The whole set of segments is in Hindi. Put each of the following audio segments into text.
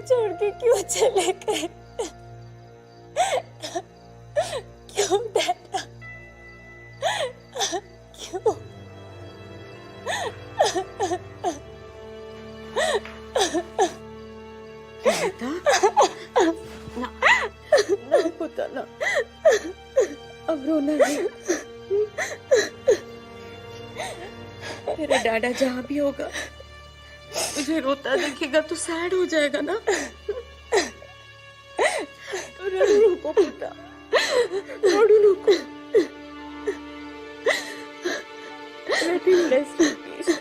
छोड़ के क्यों चले गए? क्यों डैडा? क्यों? ना ना पुत्र ना, अब रोना नहीं। मेरा डैडा जहाँ भी होगा मुझे रोता देखेगा तो सैड हो जाएगा ना। तो रडू नको पुत्र, रडू नको। Let him rest in peace.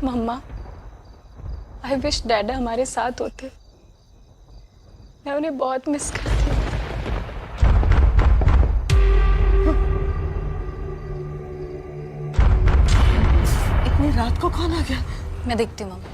मम्मा, आई विश डैडा हमारे साथ होते। मैं उन्हें बहुत मिस करती हूँ। इतनी रात को कौन आ गया? मैं देखती हूँ मम्मा।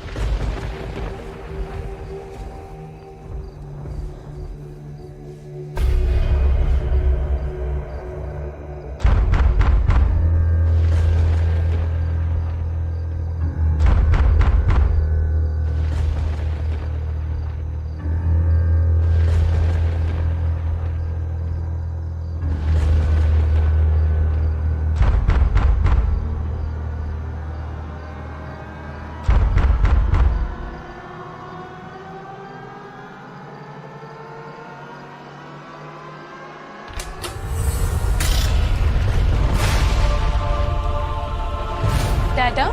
डैडा,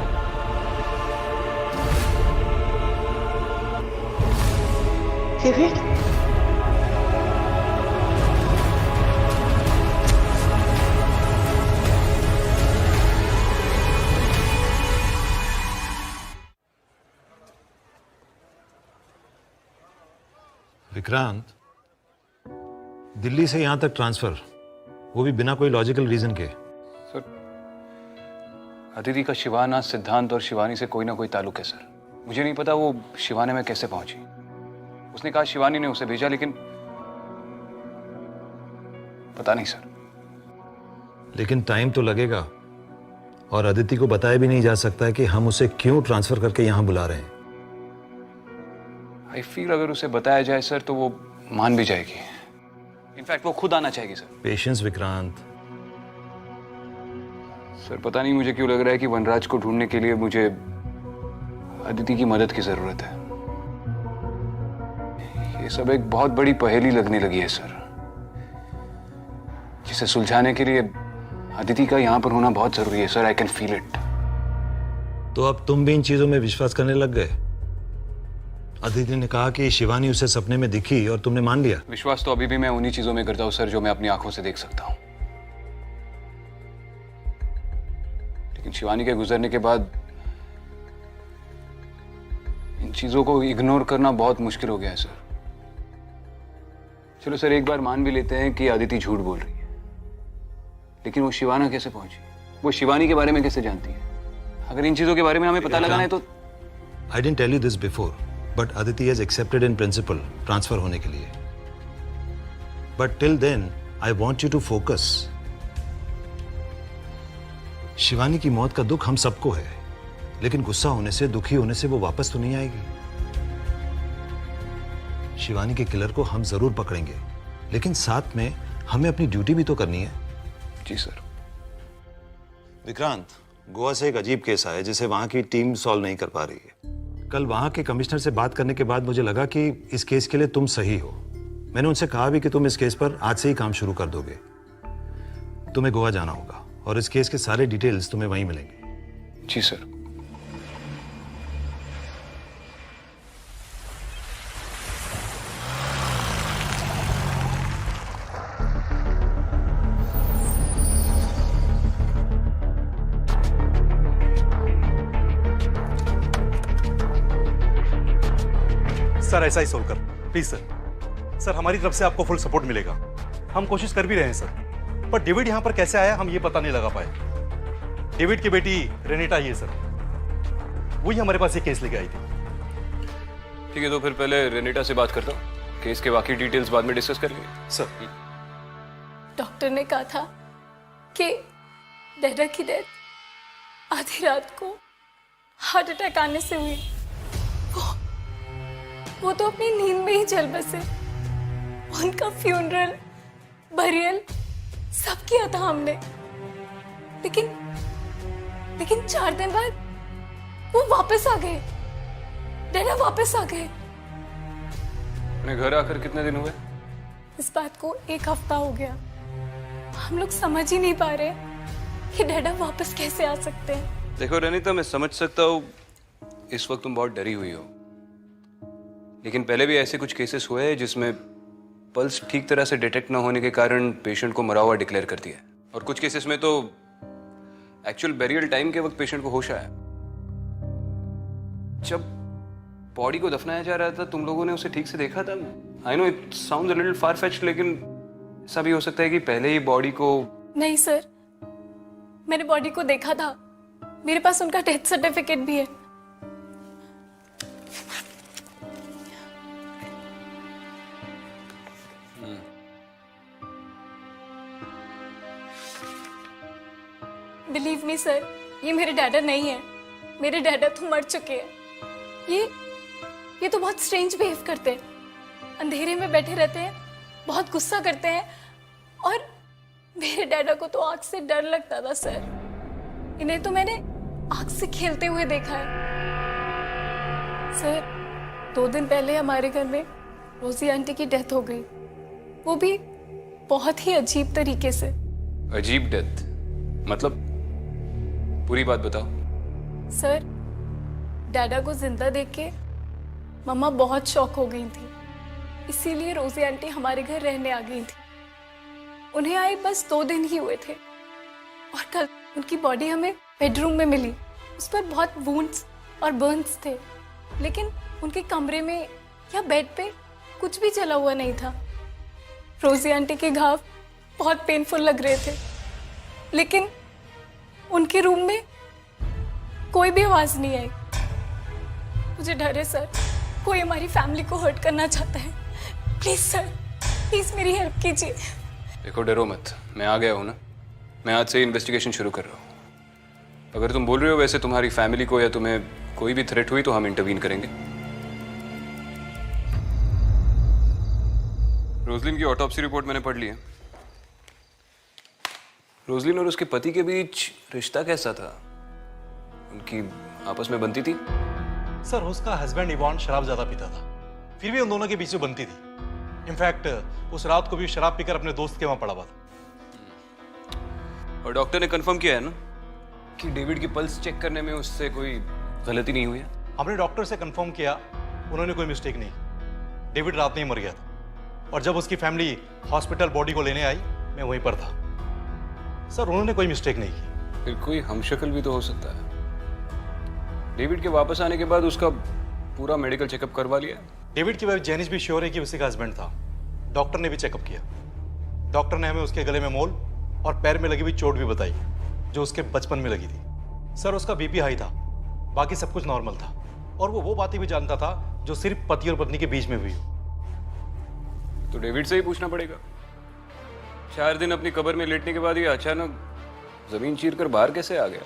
विवेक, विक्रांत, दिल्ली से यहां तक ट्रांसफर, वो भी बिना कोई लॉजिकल रीजन के। सर, अदिति का शिवाना, सिद्धांत और शिवानी से कोई ना कोई ताल्लुक है सर। मुझे नहीं पता वो शिवानी में कैसे पहुंची। उसने कहा शिवानी ने उसे भेजा, लेकिन पता नहीं सर। लेकिन टाइम तो लगेगा, और अदिति को बताया भी नहीं जा सकता है कि हम उसे क्यों ट्रांसफर करके यहां बुला रहे हैं। आई फील अगर उसे बताया जाए सर तो वो मान भी जाएगी। इनफैक्ट वो खुद आना चाहेगी सर। पेशेंस विक्रांत। सर पता नहीं मुझे क्यों लग रहा है कि वनराज को ढूंढने के लिए मुझे अदिति की मदद की जरूरत है। ये सब एक बहुत बड़ी पहेली लगने लगी है सर, जिसे सुलझाने के लिए अदिति का यहां पर होना बहुत जरूरी है sir. I can feel it. तो अब तुम भी इन चीजों में विश्वास करने लग गए? अदिति ने कहा कि शिवानी उसे सपने में दिखी और तुमने मान लिया। विश्वास तो अभी भी मैं उन्हीं चीजों में करता हूं सर जो मैं अपनी आंखों से देख सकता हूं। लेकिन शिवानी के गुजरने के बाद इन चीजों को इग्नोर करना बहुत मुश्किल हो गया है सर। चलो सर, एक बार मान भी लेते हैं कि अदिति झूठ बोल रही है, लेकिन वो शिवाना कैसे पहुंची? वो शिवानी के बारे में कैसे जानती है? अगर इन चीजों के बारे में हमें पता लगाना है तो। I didn't tell you this before, but Aditi has accepted in principle transfer होने के लिए। But till then, I want you to focus. Shivani की मौत का दुख हम सबको है, लेकिन गुस्सा होने से, दुखी होने से वो वापस तो नहीं आएगी। शिवानी के किलर को हम जरूर पकड़ेंगे, लेकिन साथ में हमें अपनी ड्यूटी भी तो करनी है। जी सर। विक्रांत, गोवा से एक अजीब केस आया जिसे वहां की टीम सॉल्व नहीं कर पा रही है। कल वहां के कमिश्नर से बात करने के बाद मुझे लगा कि इस केस के लिए तुम सही हो। मैंने उनसे कहा भी कि तुम इस केस पर आज से ही काम शुरू कर दोगे। तुम्हें गोवा जाना होगा और इस केस के सारे डिटेल्स तुम्हें वहीं मिलेंगे। जी सर। सर ऐसा ही सोल्व कर। प्लीज सर, सर हमारी तरफ से आपको फुल सपोर्ट मिलेगा। हम कोशिश कर भी रहे हैं सर, पर डेविड यहाँ पर कैसे आया हम ये पता नहीं लगा पाए। डेविड की बेटी रेनिटा ही है सर, वही हमारे पास ये केस लेके आई थी। ठीक है, तो फिर पहले रेनिटा से बात करता हूँ, केस के बाकी डिटेल्स बाद में डिस्कस करेंगे। सर डॉक्टर ने कहा था कि डैडा की डेथ आधी रात को हार्ट अटैक आने से हुई। वो तो अपनी नींद में ही चल बसे। उनका फ्यूनरल, बरियल सब किया था हमने, लेकिन 4 दिन बाद वो वापस आ गए। डैडा वापस आ गए। अपने घर आकर कितने दिन हुए? इस बात को 1 हफ्ता हो गया। हम लोग समझ ही नहीं पा रहे कि डैडा वापस कैसे आ सकते हैं। देखो रेनिता, मैं समझ सकता हूँ इस वक्त तुम बहुत डरी हुई हो, लेकिन पहले भी ऐसे कुछ केसेस हुए हैं जिसमें पल्स ठीक तरह से डिटेक्ट ना होने के कारण पेशेंट को मरा हुआ डिक्लेयर कर दिया है, और कुछ केसेस में तो एक्चुअल बेरियल टाइम के वक्त पेशेंट को होश आया। जब बॉडी को दफनाया जा रहा था तुम लोगों ने उसे ठीक से देखा था? I know it sounds a little far fetched, लेकिन ऐसा भी हो सकता है कि पहले ही बॉडी को। नहीं सर, मैंने बॉडी को देखा था। मेरे पास उनका डेथ सर्टिफिकेट भी है। बिलीव मी सर, ये मेरे डैडा नहीं है। मेरे डैडा तो मर चुके हैं। ये तो बहुत स्ट्रेंज बिहेव करते हैं, अंधेरे में बैठे रहते हैं, बहुत गुस्सा करते हैं, और मेरे डैडा को तो आग से डर लगता था सर। इन्हें तो मैंने आग से खेलते हुए देखा है। सर 2 दिन पहले हमारे घर में रोजी आंटी की डेथ हो गई, वो भी बहुत ही अजीब तरीके से। अजीब डेथ मतलब? पूरी बात बताओ। सर डैडा को जिंदा देख के मम्मा बहुत शॉक हो गई थी, इसीलिए रोजी आंटी हमारे घर रहने आ गई थी। उन्हें आए बस 2 दिन ही हुए थे, और कल उनकी बॉडी हमें बेडरूम में मिली। उस पर बहुत वुंड्स और बर्न्स थे, लेकिन उनके कमरे में या बेड पे कुछ भी जला हुआ नहीं था। रोजी आंटी के घाव बहुत पेनफुल लग रहे थे, लेकिन उनके रूम में कोई भी आवाज नहीं आई। मुझे डर है सर, कोई हमारी फैमिली को हर्ट करना चाहता है। प्लीज सर, प्लीज मेरी हेल्प कीजिए। देखो डरो मत, मैं आ गया हूं ना। मैं आज से इन्वेस्टिगेशन शुरू कर रहा हूं। अगर तुम बोल रहे हो वैसे तुम्हारी फैमिली को या तुम्हें कोई भी थ्रेट हुई तो हम इंटरवीन करेंगे। रोजलिन की ऑटोप्सी रिपोर्ट मैंने पढ़ ली है। रोजलिन और उसके पति के बीच रिश्ता कैसा था? उनकी आपस में बनती थी? सर उसका हस्बैंड इवान शराब ज्यादा पीता था, फिर भी उन दोनों के बीच में बनती थी। इनफैक्ट उस रात को भी शराब पीकर अपने दोस्त के वहां पड़ा हुआ था। और डॉक्टर ने कंफर्म किया है ना कि डेविड की पल्स चेक करने में उससे कोई गलती नहीं हुई है? हमने डॉक्टर से कंफर्म किया, उन्होंने कोई मिस्टेक नहीं। डेविड रात में ही मर गया था, और जब उसकी फैमिली हॉस्पिटल बॉडी को लेने आई मैं वहीं पर था। सर उन्होंने कोई मिस्टेक नहीं की। फिर कोई हमशक्ल भी तो हो सकता है। डेविड के वापस आने के बाद उसका पूरा मेडिकल चेकअप करवा लिया? डेविड की वाइफ जेनिस भी श्योर है कि उसी का हस्बैंड था। डॉक्टर ने भी चेकअप किया। डॉक्टर ने हमें उसके गले में मोल और पैर में लगी हुई चोट भी बताई, जो उसके बचपन में लगी थी। सर उसका बीपी हाई था, बाकी सब कुछ नॉर्मल था, और वो बातें भी जानता था जो सिर्फ पति और पत्नी के बीच में हुई हो। तो डेविड से ही पूछना पड़ेगा। 4 दिन अपनी कब्र में लेटने के बाद ये अचानक जमीन चीर कर बाहर कैसे आ गया?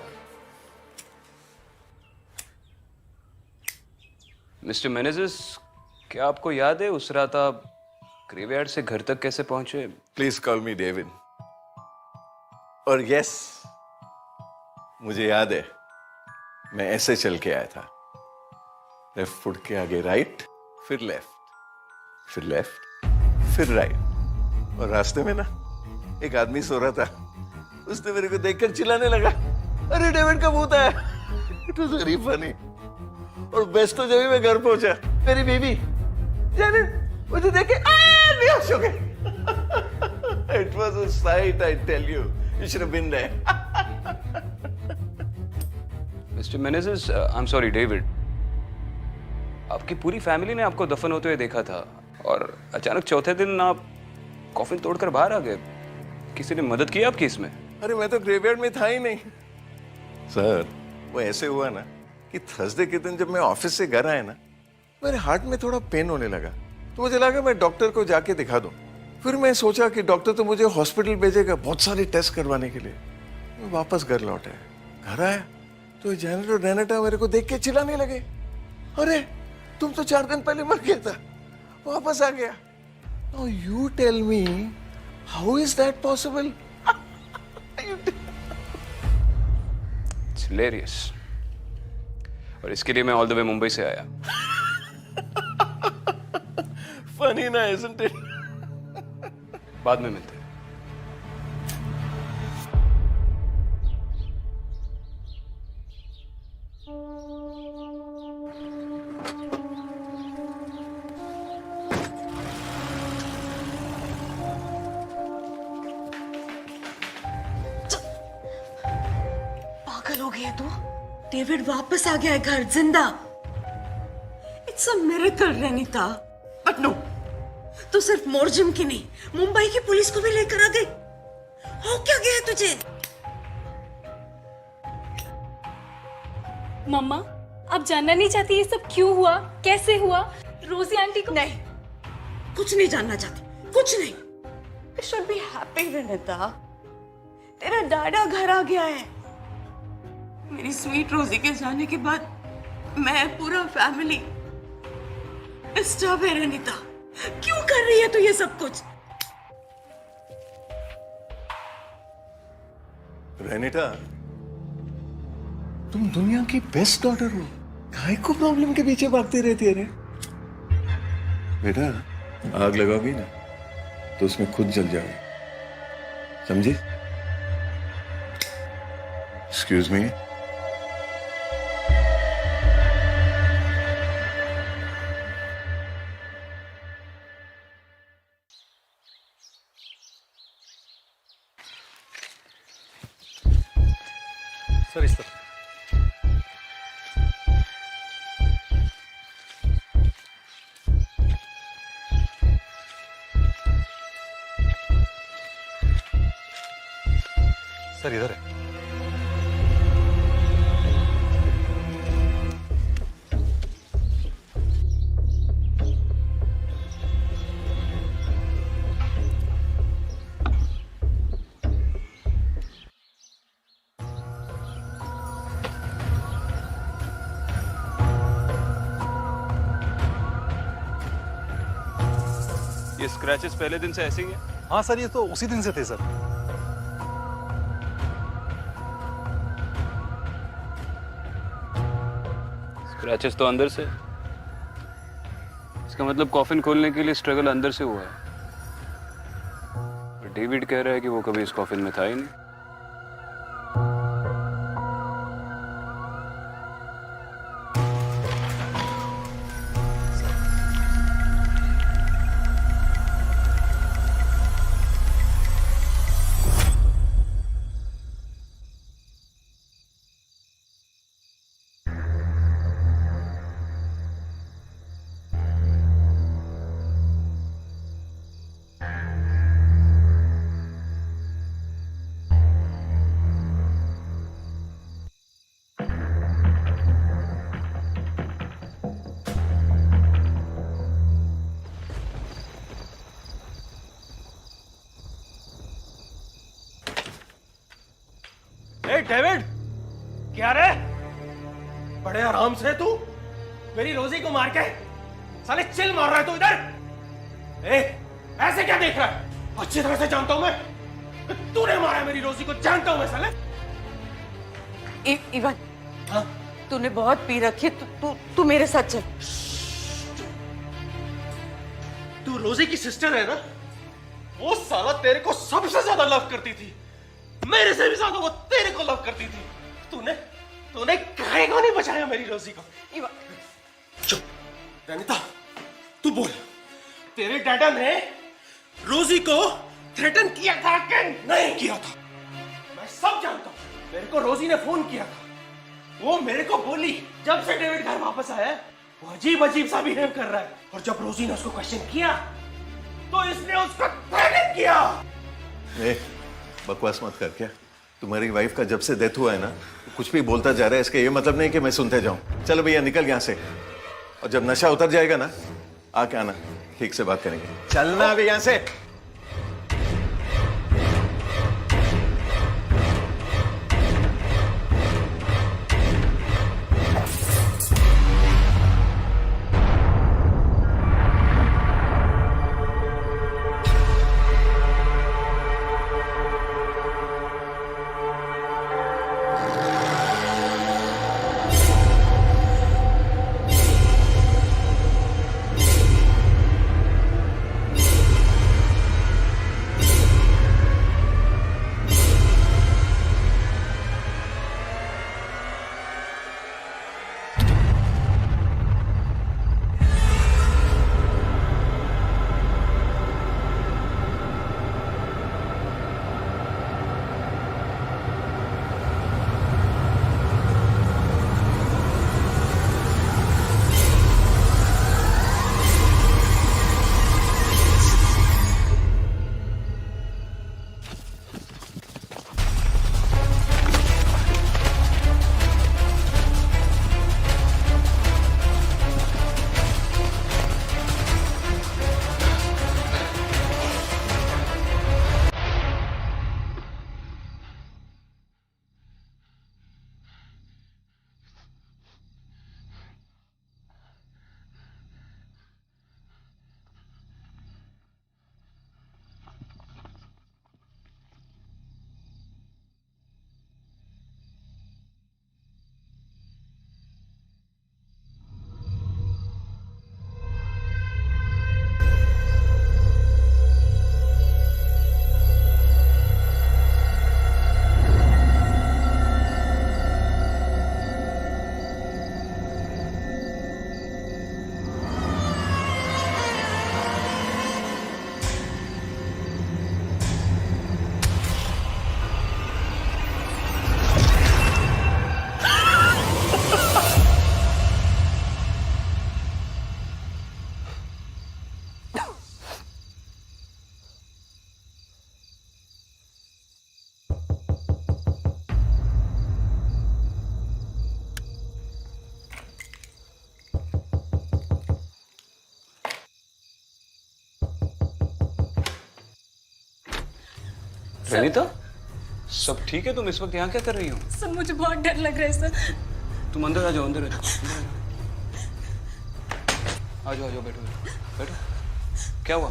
मिस्टर मेनेजेस, क्या आपको याद है उस रात आप ग्रेवयार्ड से घर तक कैसे पहुंचे? Please call me David. और यस, मुझे याद है, मैं ऐसे चल के आया था। लेफ्ट फुट के आगे राइट, फिर लेफ्ट, फिर लेफ्ट, फिर राइट। और रास्ते में ना एक आदमी सो रहा था, उसने मेरे को देखकर चिल्लाने लगा, अरे डेविड का भूत आया। It was very funny. और बेस्ट तो जब मैं घर पहुंचा, मेरी बीवी जाने मुझे देख के बेहोश हो गई। It was a sight, I tell you. You should have been there. Mister Menezes, I am sorry David, आपकी पूरी फैमिली ने आपको दफन होते हुए देखा था। और अचानक चौथे दिन आप कॉफिन तोड़कर बाहर आ गए। किसी ने मदद की आपकी इसमें? अरे मैं तो ग्रेवयार्ड में था ही नहीं सर। वो ऐसे हुआ ना कि थर्सडे के दिन जब मैं ऑफिस से घर आया ना, मेरे हार्ट में थोड़ा पेन होने लगा, तो मुझे लगा मैं डॉक्टर को जाके दिखा दूं। फिर मैं सोचा कि डॉक्टर तो मुझे हॉस्पिटल भेजेगा बहुत सारे टेस्ट करवाने के लिए। मैं वापस घर लौटा, घर आया तो जेनर और रेनेटा मेरे को देख के चिल्लाने लगे, अरे तुम तो 4 दिन पहले मर गया था, वापस आ गया। Now you tell me, how is that possible? It's hilarious. और इसके लिए मैं ऑल द वे मुंबई से आया। Funny ना, isn't it? बाद में मिलते हैं। पागल हो गया तू? डेविड वापस आ गया है घर जिंदा। It's a miracle Renita. But no, तू सिर्फ मोरजिम की नहीं, मुंबई की पुलिस को भी लेकर आ गई। हो क्या गया है तुझे? मम्मा, आप जानना नहीं चाहती ये सब क्यों हुआ, कैसे हुआ? रोजी आंटी को नहीं, कुछ नहीं जानना चाहती, कुछ नहीं। You should be happy Renita, तेरा डाडा घर आ गया है। मेरी स्वीट रोजी के जाने के बाद मैं, पूरा फैमिली डिस्टर्ब है। रेनिता, क्यों कर रही है तू ये सब कुछ? रेनिटा, तुम दुनिया की बेस्ट डॉटर हो, काहे को प्रॉब्लम के पीछे भागती रहती है रे? बेटा, आग लगाओगी ना तो उसमें खुद जल जाओगे, समझी? Excuse me. सर इस तरह। सर इधर है। ये स्क्रैचेस पहले दिन से ऐसे ही हैं? हाँ सर, ये तो उसी दिन से थे सर। स्क्रैचेस तो अंदर से, इसका मतलब कॉफिन खोलने के लिए स्ट्रगल अंदर से हुआ है। और डेविड कह रहा है कि वो कभी इस कॉफिन में था ही नहीं। डेविड, क्या रे? बड़े आराम से तू मेरी रोजी को मार के साले चिल मार रहा है तू इधर। ऐसे क्या देख रहा है? अच्छी तरह से जानता हूं मैं, तूने मारा मेरी रोजी को, जानता हूं मैं साले। इवन, हाँ? तूने बहुत पी रखी है, तू मेरे साथ चल। तू रोजी की सिस्टर है ना? वो साला तेरे को सबसे ज्यादा लव करती थी, मेरे से भी ज्यादा वो तेरे को लव करती थी। तूने काहे को नहीं बचाया मेरी रोजी को? चुप रेनिता, तू बोल, तेरे डैडा ने रोजी को थ्रेटन किया था कि नहीं किया था? मैं सब जानता हूं। मेरे को रोजी ने फोन किया था, वो मेरे को बोली जब से डेविड घर वापस आया वो अजीब अजीब सा बिहेव कर रहा है, और जब रोजी ने उसको क्वेश्चन किया तो इसने उसको थ्रेटन किया। ए, बकवास मत कर। क्या तुम्हारी वाइफ का जब से डेथ हुआ है ना, कुछ भी बोलता जा रहा है, इसका ये मतलब नहीं कि मैं सुनते जाऊं। चलो भैया निकल यहाँ से, और जब नशा उतर जाएगा ना आके आना, ठीक से बात करेंगे। चलना अभी यहाँ से। रनीता, सब ठीक है? तुम इस वक्त यहाँ क्या कर रही हो? सर मुझे बहुत डर लग रहा है सर। तुम अंदर आ जाओ, अंदर आ जाओ, आ जाओ, बैठो बैठो। क्या हुआ?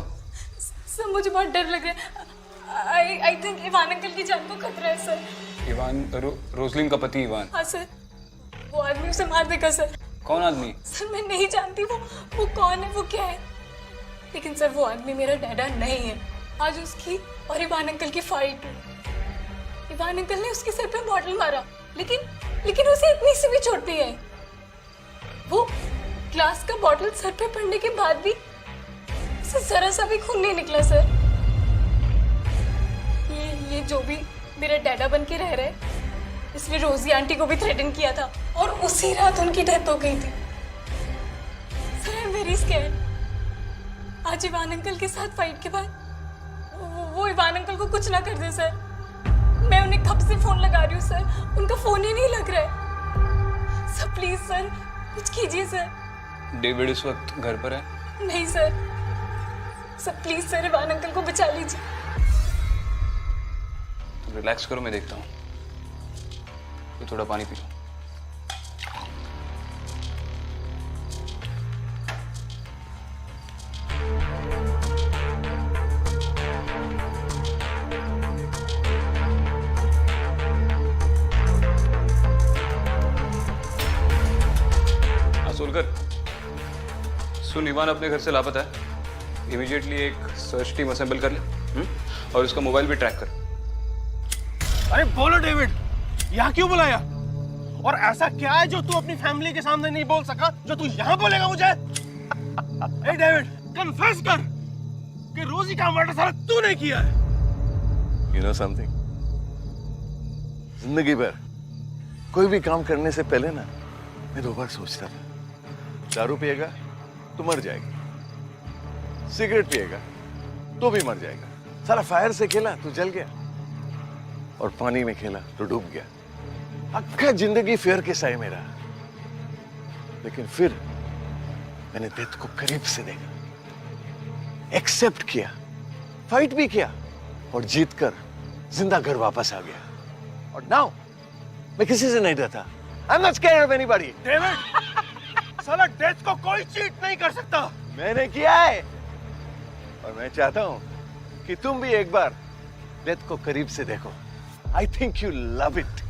सर मुझे बहुत डर लग रहा है। आई थिंक इवान अंकल की जान को खतरा है सर। इवान रोजलिन का पति इवान? हाँ सर, वो आदमी उसे मार देगा सर। कौन आदमी? सर मैं नहीं जानती वो कौन है, वो क्या है, लेकिन सर वो आदमी मेरा डैडा नहीं है। आज उसकी और इवान अंकल की फाइट हुई। इवान अंकल ने उसके सर पे बॉटल मारा, लेकिन उसे इतनी सी भी चोट नहीं आई। वो ग्लास का बॉटल सर पे पड़ने के बाद भी उसे जरा सा भी खून नहीं निकला सर। ये जो भी मेरा डैडा बन के रह रहे, इसने रोजी आंटी को भी थ्रेटन किया था और उसी रात उनकी डेथ हो गई थी। Sir I am very scared. आज इवान अंकल के साथ फाइट के बाद वो इवान अंकल को कुछ ना कर दे सर। मैं उन्हें कब से फोन लगा रही हूँ सर, उनका फोन ही नहीं लग रहा है। सर प्लीज सर कुछ कीजिए सर। डेविड इस वक्त घर पर है? नहीं sir, sir please sir Ivan uncle को बचा लीजिए। तुम रिलैक्स करो, मैं देखता हूँ। तो थोड़ा पानी पी लो। सोलकर, सुन, इवान अपने घर से लापता है। इमीडिएटली एक सर्च टीम असेंबल कर ले और उसका मोबाइल भी ट्रैक कर। अरे बोलो डेविड, यहाँ क्यों बुलाया? और ऐसा क्या है जो तू अपनी फैमिली के सामने नहीं बोल सका, जो तू यहाँ बोलेगा मुझे? ए डेविड, कन्फेस कर कि रोजी का मर्डर सारा तूने किया है। You know something? जिंदगी भर कोई भी काम करने से पहले ना मैं 2 बार सोचता था। दारू पिएगा तो मर जाएगा, सिगरेट पिएगा तो भी मर जाएगा। साला फायर से खेला तो जल गया, और पानी में खेला तो डूब गया। अक्खा जिंदगी फेयर केस है मेरा। लेकिन फिर मैंने डेथ को करीब से देखा, एक्सेप्ट किया, फाइट भी किया, और जीतकर जिंदा घर वापस आ गया। और नाउ मैं किसी से नहीं डरता। I'm not scared of anybody. David, साला डेथ को कोई चीट नहीं कर सकता। मैंने किया है, और मैं चाहता हूं कि तुम भी एक बार डेथ को करीब से देखो। I think you love it.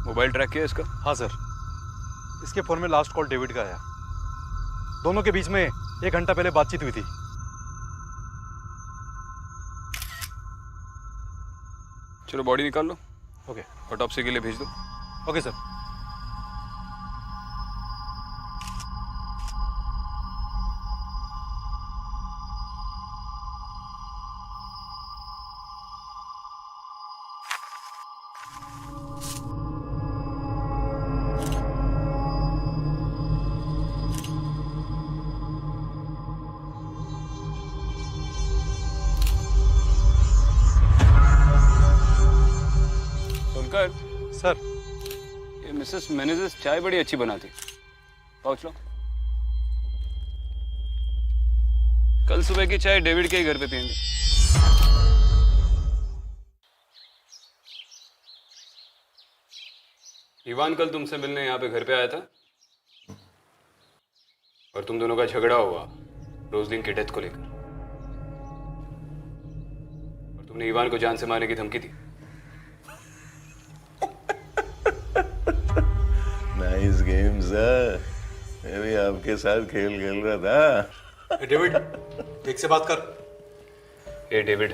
Mobile track किया इसका? हाँ सर, इसके फोन में लास्ट कॉल डेविड का आया। दोनों के बीच में 1 घंटा पहले बातचीत हुई थी। चलो बॉडी निकाल लो, ओके ऑटोप्सी के लिए भेज दो। Okay sir. सर, ये मिसेस मेनेजेस चाय बड़ी अच्छी बनाती। पहुंच लो। कल सुबह की चाय डेविड के ही घर पे पियेंगे। इवान कल तुमसे मिलने यहाँ पे घर पे आया था, और तुम दोनों का झगड़ा हुआ रोजलिन की डेथ को लेकर, और तुमने इवान को जान से मारने की धमकी दी। नाइस गेम सर, मैं भी आपके साथ खेल खेल रहा था। डेविड, एक से बात कर। ए डेविड,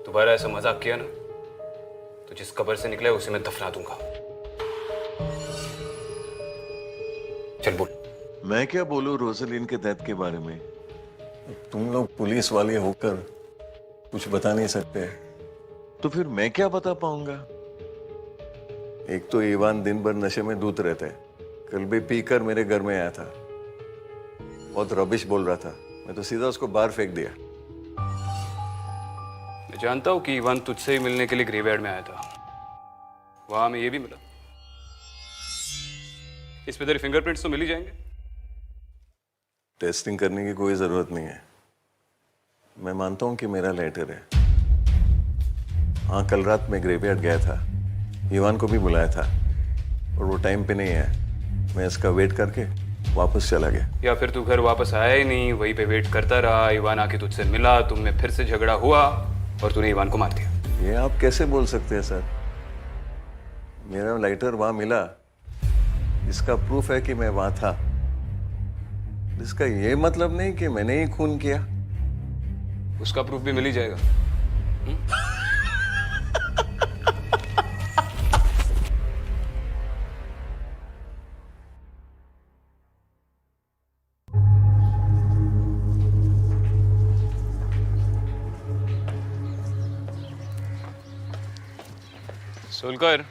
दोबारा ऐसा मजाक किया ना तो जिस कब्र से निकले उसे मैं दफना दूंगा। चल बोल। मैं क्या बोलूं रोजलिन के डेथ के बारे में? तुम लोग पुलिस वाले होकर कुछ बता नहीं सकते, तो फिर मैं क्या बता पाऊंगा? एक तो इवान दिन भर नशे में धुत रहता है। कल भी पीकर मेरे घर में आया था, बहुत रबिश बोल रहा था। मैं तो सीधा उसको बाहर फेंक दिया। मैं जानता हूं कि इवान तुझसे ही मिलने के लिए ग्रेवयार्ड में आया था, वहां में ये भी मिला। इस पे तेरे फिंगरप्रिंट्स तो मिल ही जाएंगे। टेस्टिंग करने की कोई जरूरत नहीं है। मैं मानता हूं कि मेरा लेटर है। हाँ, कल रात मैं ग्रेवयार्ड गया था, इवान को भी बुलाया था, और वो टाइम पे नहीं है। मैं इसका वेट करके वापस चला गया। या फिर तू घर वापस आया ही नहीं, वहीं पे वेट करता रहा, इवान आके तुझसे मिला, तुम में फिर से झगड़ा हुआ और तूने इवान को मार दिया। ये आप कैसे बोल सकते हैं सर? मेरा लाइटर वहां मिला, इसका प्रूफ है कि मैं वहां था। इसका ये मतलब नहीं कि मैंने ही खून किया। उसका प्रूफ भी मिल ही जाएगा। सोलकर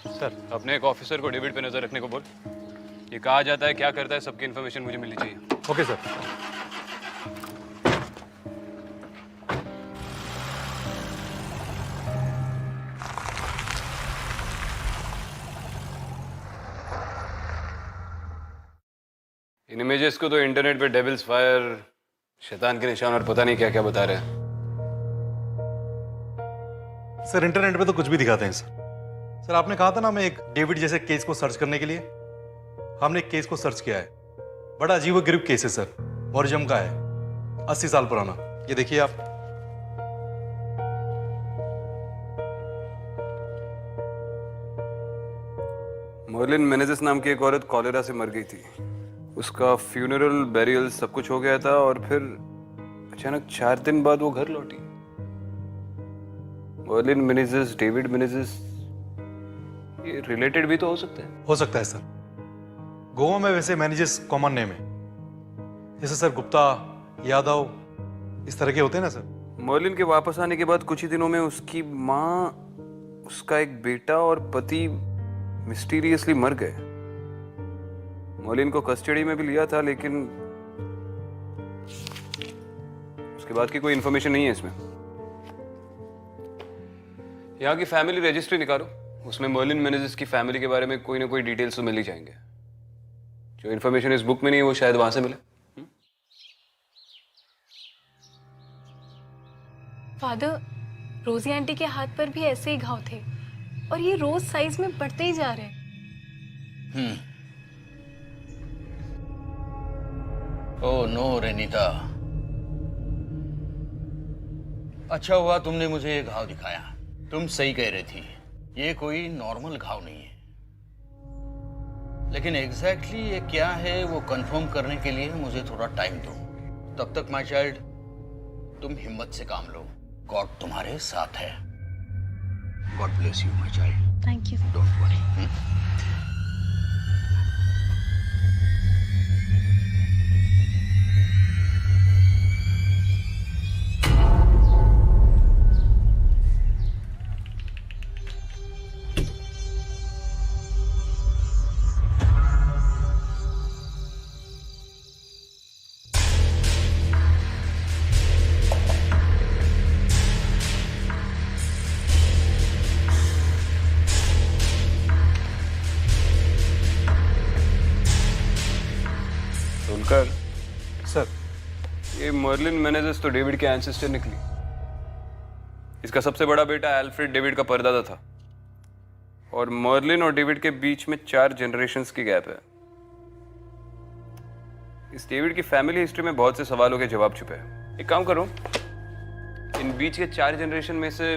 सर, अपने एक ऑफिसर को डेविड पे नजर रखने को बोल। ये कहा जाता है, क्या करता है, सबकी इन्फॉर्मेशन मुझे मिलनी चाहिए। Okay sir. इन इमेजेस को तो इंटरनेट पे डेविल्स फायर, शैतान के निशान और पता नहीं क्या क्या बता रहे हैं। सर, इंटरनेट पे तो कुछ भी दिखाते हैं सर। सर, आपने कहा था ना मैं एक डेविड जैसे केस को सर्च करने के लिए, हमने एक केस को सर्च किया है। बड़ा अजीब गरीब केस है सर, मोरजम का है। 80 साल पुराना। ये देखिए आप। मर्लिन मेनेजिस नाम की एक औरत कॉलेरा से मर गई थी। उसका फ्यूनरल, बेरियल सब कुछ हो गया था और फिर अचानक 4 दिन बाद वो घर लौटी। मर्लिन मेनेजिस, डेविड मेनेजिस, ये रिलेटेड भी तो हो सकते हैं। हो सकता है सर। गोवा में वैसे मैनेजर्स कॉमन नेम है, जैसे सर गुप्ता, यादव, इस तरह के होते हैं ना सर। मर्लिन के वापस आने के बाद कुछ ही दिनों में उसकी माँ, उसका एक बेटा और पति मिस्टीरियसली मर गए। मर्लिन को कस्टडी में भी लिया था, लेकिन उसके बाद की कोई इंफॉर्मेशन नहीं है इसमें। यहाँ की फैमिली रजिस्ट्री निकालो, उसमें मर्लिन मेनेजिस की फैमिली के बारे में कोई ना कोई डिटेल्स तो मिल ही जाएंगे। जो इंफॉर्मेशन इस बुक में नहीं है वो शायद वहां से मिले। फादर, रोजी आंटी के हाथ पर भी ऐसे ही घाव थे और ये रोज साइज में बढ़ते ही जा रहे हैं। ओह नो रेनिता, अच्छा हुआ तुमने मुझे ये घाव दिखाया। तुम सही कह रही थी, ये कोई नॉर्मल घाव नहीं है। लेकिन एग्जैक्टली ये क्या है वो कंफर्म करने के लिए मुझे थोड़ा टाइम दो। तब तक माय चाइल्ड, तुम हिम्मत से काम लो। गॉड तुम्हारे साथ है। God bless you my child. Thank you. Don't worry. सुनकर सर ये मर्लिन मेनेजिस तो डेविड के एंसेस्टर निकली। इसका सबसे बड़ा बेटा एल्फ्रेड डेविड का परदादा था और मर्लिन और डेविड के बीच में 4 जनरेशंस की गैप है। इस डेविड की फैमिली हिस्ट्री में बहुत से सवालों के जवाब छुपे हैं। एक काम करो, इन बीच के 4 जनरेशन में से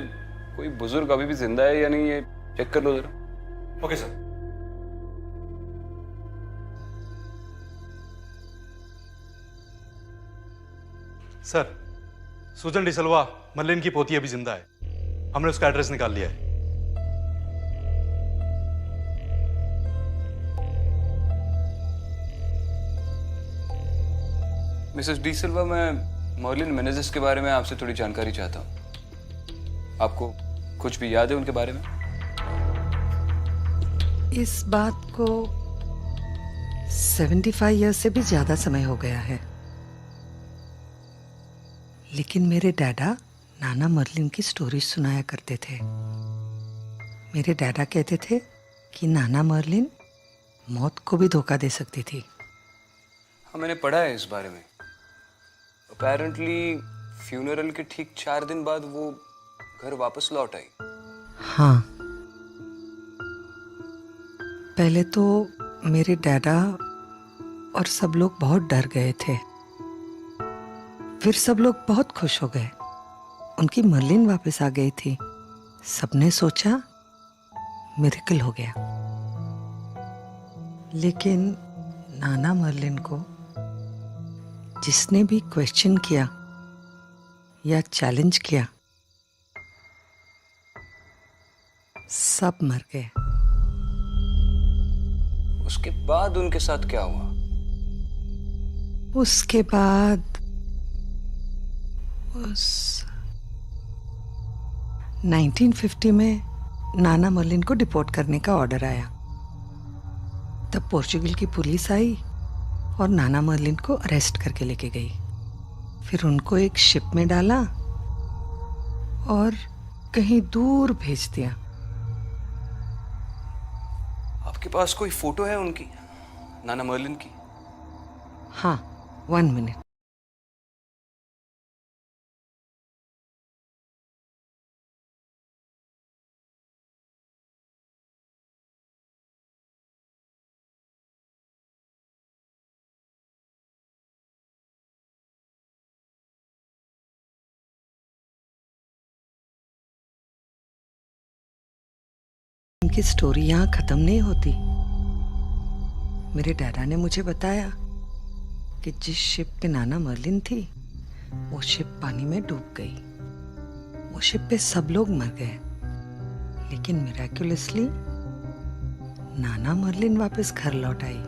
कोई बुजुर्ग अभी भी जिंदा है या नहीं, ये चेक कर लो जरा। Okay sir. सर, सुजन डिसल्वा मर्लिन की पोती अभी जिंदा है। हमने उसका एड्रेस निकाल लिया है। मिसेस डी सिल्वा, मैं मर्लिन मेनेजिस के बारे में आपसे थोड़ी जानकारी चाहता हूँ। आपको कुछ भी याद है उनके बारे में? इस बात को 75 ईयर्स से भी ज्यादा समय हो गया है, लेकिन मेरे डैडा नाना मर्लिन की स्टोरी सुनाया करते थे। मेरे डैडा कहते थे कि नाना मर्लिन मौत को भी धोखा दे सकती थी। हाँ, मैंने पढ़ा है इस बारे में। अपेरेंटली फ्यूनरल के ठीक 4 दिन बाद वो घर वापस लौट आई। हाँ, पहले तो मेरे डैडा और सब लोग बहुत डर गए थे, फिर सब लोग बहुत खुश हो गए। उनकी मर्लिन वापस आ गई थी। सबने सोचा मिरेकल हो गया। लेकिन नाना मर्लिन को जिसने भी क्वेश्चन किया या चैलेंज किया, सब मर गए। उसके बाद उनके साथ क्या हुआ? उसके बाद उस 1950 में नाना मर्लिन को डिपोर्ट करने का ऑर्डर आया। तब पोर्चुगल की पुलिस आई और नाना मर्लिन को अरेस्ट करके लेके गई। फिर उनको एक शिप में डाला और कहीं दूर भेज दिया। आपके पास कोई फोटो है उनकी, नाना मर्लिन की? हाँ, 1 मिनट। की स्टोरी यहाँ खत्म नहीं होती। मेरे डैडा ने मुझे बताया कि जिस शिप पे नाना मर्लिन थी वो शिप पानी में डूब गई। वो शिप पे सब लोग मर गए, लेकिन मिराक्युलसली नाना मर्लिन वापस घर लौट आई।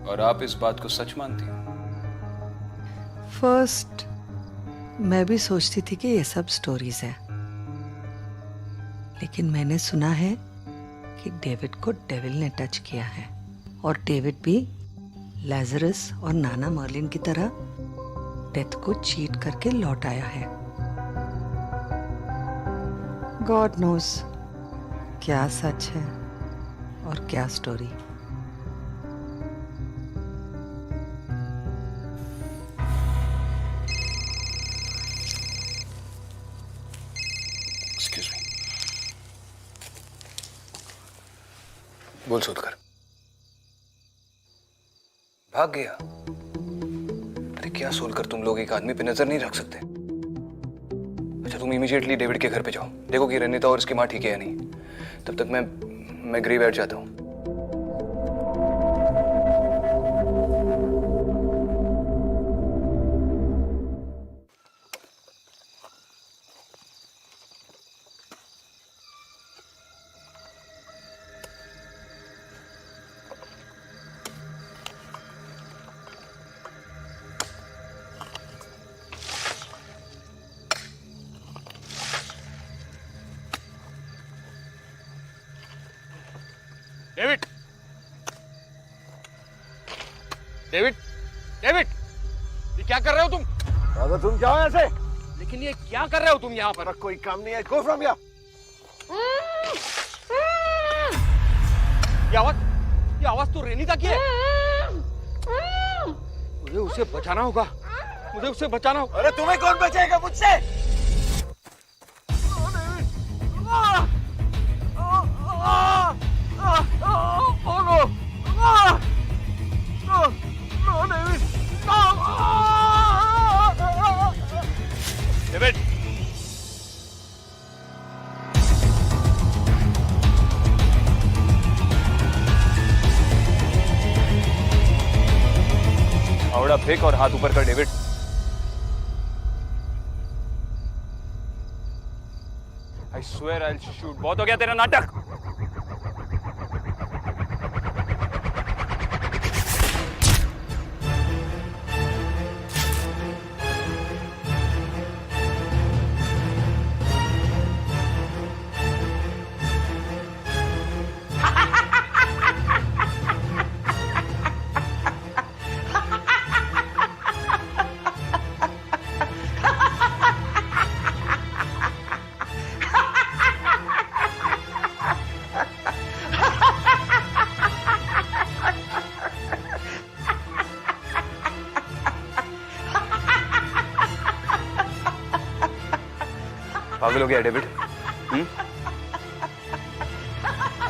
और आप इस बात को सच मानती हो? फर्स्ट मैं भी सोचती थी कि ये सब स्टोरीज है, लेकिन मैंने सुना है कि डेविड को डेविल ने टच किया है और डेविड भी लाजरस और नाना मर्लिन की तरह डेथ को चीट करके लौट आया है। गॉड नोस क्या सच है और क्या स्टोरी। Excuse me. बोल सूदकर। भाग गया? अरे क्या सोचकर तुम लोग एक आदमी पे नजर नहीं रख सकते? अच्छा तुम इमीडिएटली डेविड के घर पे जाओ, देखो कि रनिता और उसकी माँ ठीक है या नहीं। तब तक मैं ग्रेव यार्ड जाता हूँ। डेविड, डेविड, डेविड, ये क्या कर रहे हो तुम? दादा तुम जाओ यहाँ से। लेकिन ये क्या कर रहे हो तुम यहाँ पर? कोई काम नहीं है, गो फ्रॉम हियर। ये आवाज तो रेनिता की है। मुझे उसे बचाना होगा, मुझे उसे बचाना होगा। अरे तुम्हें कौन बचाएगा मुझसे? डेविड, आवड़ा फेंक और हाथ ऊपर कर David. I swear I'll shoot। बहुत हो गया तेरा नाटक। पागल हो गया David? I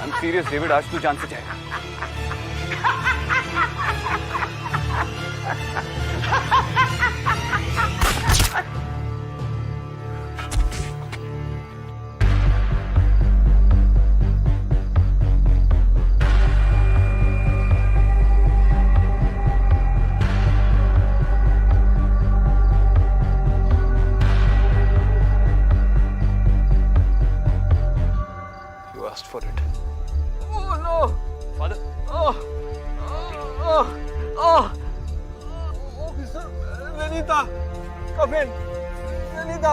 am serious David, आज तू जान से जाएगा। For it. Oh no, Father. Officer Renita, come in. Renita.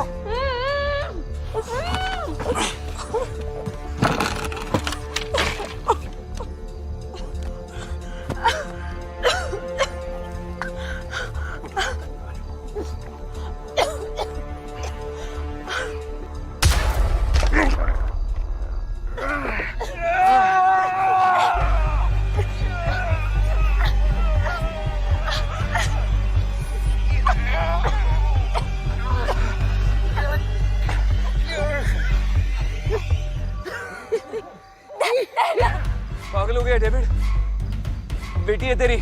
पागल हो गया डेविड, बेटी है तेरी।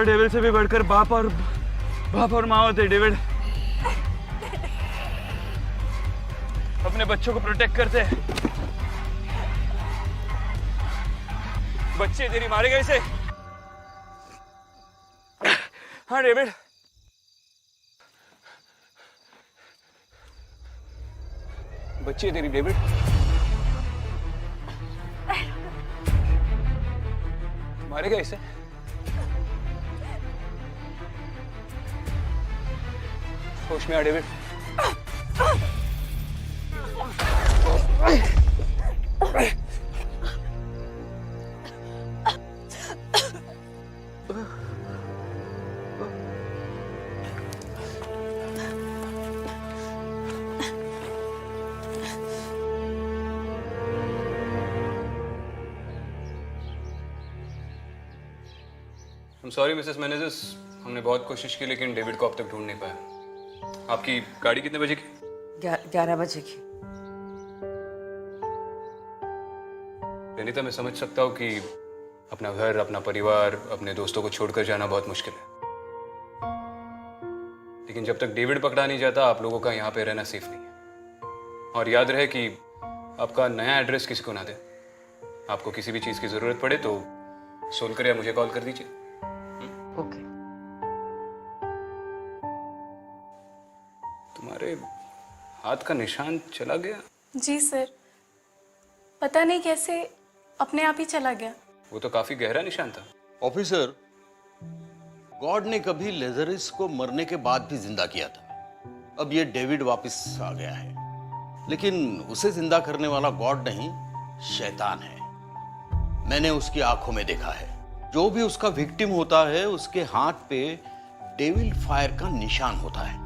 डेविड से भी बढ़कर बाप और माँ होते डेविड। अपने बच्चों को प्रोटेक्ट करते। बच्चे तेरी मारे गए से। हाँ डेविड, बच्चे तेरी डेविड। मारे गए इसे। होश में आ डेविड। सॉरी मिसेस मैनेजर्स, हमने बहुत कोशिश की लेकिन डेविड को अब तक ढूंढ नहीं पाया। आपकी गाड़ी कितने बजे की? 11 बजे की। रेनिता, मैं समझ सकता हूँ कि अपना घर, अपना परिवार, अपने दोस्तों को छोड़कर जाना बहुत मुश्किल है, लेकिन जब तक डेविड पकड़ा नहीं जाता आप लोगों का यहाँ पे रहना सेफ नहीं है। और याद रहे कि आपका नया एड्रेस किसी को ना दे। आपको किसी भी चीज़ की ज़रूरत पड़े तो सोलकर या मुझे कॉल कर दीजिए। ओके। तुम्हारे हाथ का निशान चला गया? जी सर, पता नहीं कैसे अपने आप ही चला गया। वो तो काफी गहरा निशान था। ऑफिसर, गॉड ने कभी लेजरिस को मरने के बाद भी जिंदा किया था। अब ये डेविड वापस आ गया है, लेकिन उसे जिंदा करने वाला गॉड नहीं, शैतान है। मैंने उसकी आंखों में देखा है। जो भी उसका विक्टिम होता है उसके हाथ पे डेविल फायर का निशान होता है।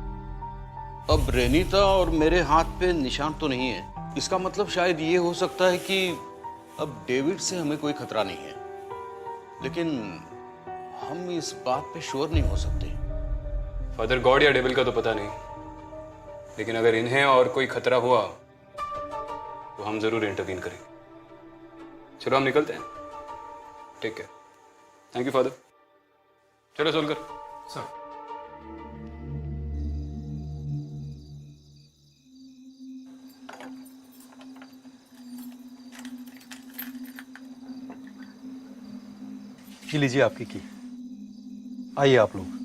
अब रेनिता और मेरे हाथ पे निशान तो नहीं है। इसका मतलब शायद ये हो सकता है कि अब डेविड से हमें कोई खतरा नहीं है, लेकिन हम इस बात पे श्योर नहीं हो सकते। फादर, गॉड या डेविल का तो पता नहीं, लेकिन अगर इन्हें और कोई खतरा हुआ तो हम जरूर इंटरवीन करेंगे। चलो हम निकलते हैं। Take care. Thank you father. चलो सोलकर। सर। ये लीजिए आपकी की। आइए आप लोग।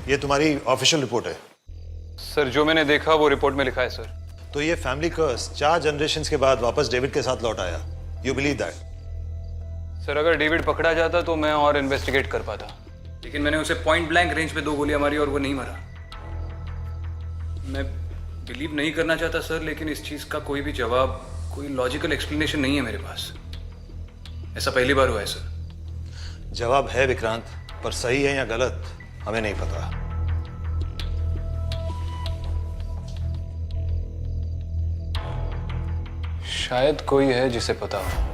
ये तुम्हारी ऑफिशियल रिपोर्ट है? सर, जो मैंने देखा वो रिपोर्ट में लिखा है सर। तो ये फैमिली कर्स 4 जनरेशंस के बाद वापस डेविड के साथ लौट आया। You believe that? सर, अगर डेविड पकड़ा जाता तो मैं और इन्वेस्टिगेट कर पाता, लेकिन मैंने उसे पॉइंट ब्लैंक रेंज पे 2 गोलियां मारी और वो नहीं मरा। मैं बिलीव नहीं करना चाहता सर, लेकिन इस चीज का कोई भी जवाब, कोई लॉजिकल एक्सप्लेनेशन नहीं है मेरे पास। ऐसा पहली बार हुआ है सर। जवाब है विक्रांत, पर सही है या गलत हमें नहीं पता। शायद कोई है जिसे पता हो।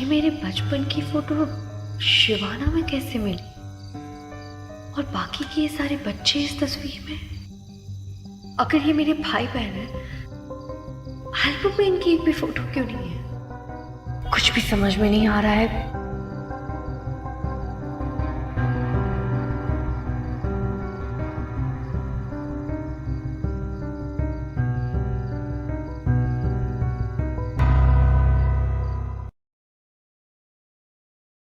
मुझे मेरे बचपन की फोटो शिवाना में कैसे मिली और बाकी के ये सारे बच्चे इस तस्वीर में? अगर ये मेरे भाई बहन है, एल्बम में इनकी एक भी फोटो क्यों नहीं है? कुछ भी समझ में नहीं आ रहा है।